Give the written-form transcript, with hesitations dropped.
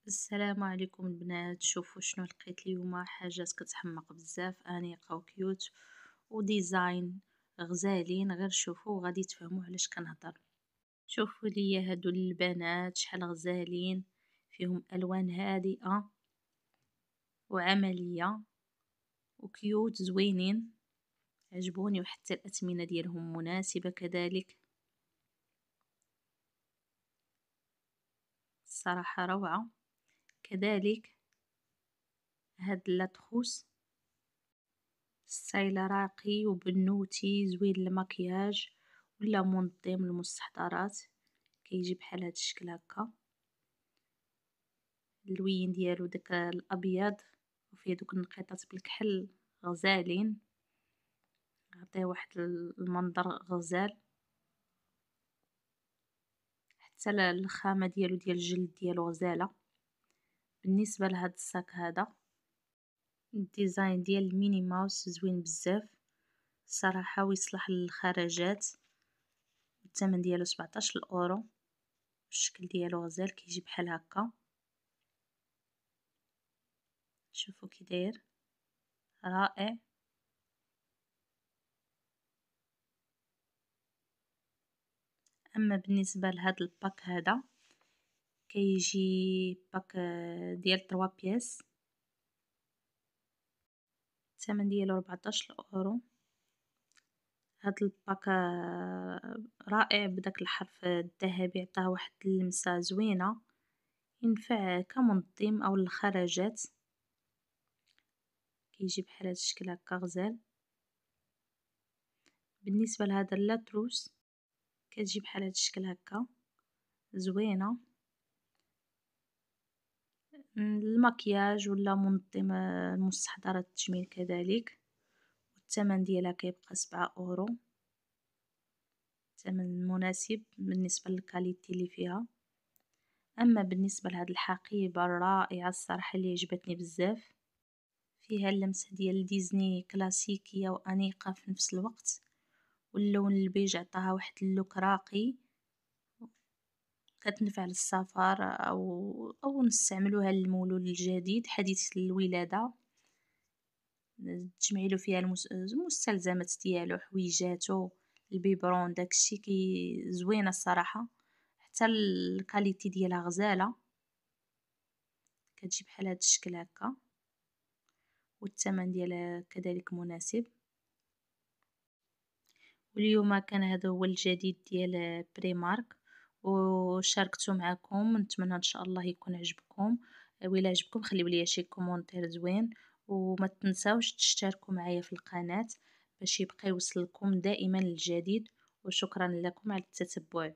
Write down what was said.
السلام عليكم البنات. شوفوا شنو لقيت اليوم، حاجات كتحمق بزاف، انيقه وكيوت وديزاين غزالين. غير شوفوا غادي تفهموا علاش كنهضر. شوفوا ليا هادو البنات شحال غزالين، فيهم الوان هادئه وعمليه وكيوت زوينين، عجبوني. وحتى الاثمنه ديالهم مناسبه كذلك، الصراحه روعه. كذلك هاد لاتخوس ستايل راقي وبنوتي زوين المكياج ولا منظم للمستحضرات، كيجي بحال هاد الشكل هكا. اللوين ديالو داك الابيض وفيه دوك النقيطات بالكحل غزالين، عطيه واحد المنظر غزال. حتى الخامه ديالو ديال الجلد ديالو غزاله. بالنسبه لهاد الصاك هذا، الديزاين ديال الميني ماوس زوين بزاف صراحه، ويصلح للخرجات. الثمن ديالو 17 اورو. الشكل ديالو غزال، كيجي بحال هكا. شوفوا كي داير، رائع. اما بالنسبه لهذا الباك هذا، كيجي باك ديال 3 بياس، الثمن ديالو 14 اورو. هذا الباك رائع بداك الحرف الذهبي، عطاه واحد اللمسه زوينه، ينفع كمنظم او للخرجات. كيجي بحال هذا الشكل هكا غزال. بالنسبه لهذا اللاتروس، كتجي بحال هذا الشكل هكا زوينه، المكياج ولا منظم المستحضرات التجميل كذلك. والثمن ديالها كيبقى 7 اورو، ثمن مناسب بالنسبه للكاليتي اللي فيها. اما بالنسبه لهاد الحقيبه الرائعه الصراحه اللي عجبتني بزاف، فيها اللمسه ديال ديزني كلاسيكيه وانيقه في نفس الوقت، واللون البيج عطاها واحد اللوك راقي، كتنفع للسفر او نستعملوها للمولود الجديد حديث الولاده. تجمعي له فيها المستلزمات ديالو، حويجاتو، البيبرون، داكشي زوينه الصراحه. حتى الكاليتي ديالها غزاله، كتجي بحال هاد الشكل هكا، والثمن ديالها كذلك مناسب. واليوم كان هذا هو الجديد ديال بريمارك، وشاركته معكم. نتمنى ان شاء الله يكون عجبكم. وإلا عجبكم خليو لي شي كومونتير زوين، وما تنساوش تشتركوا معايا في القناة باش يبقى يوصلكم دائما الجديد. وشكرا لكم على التتبع.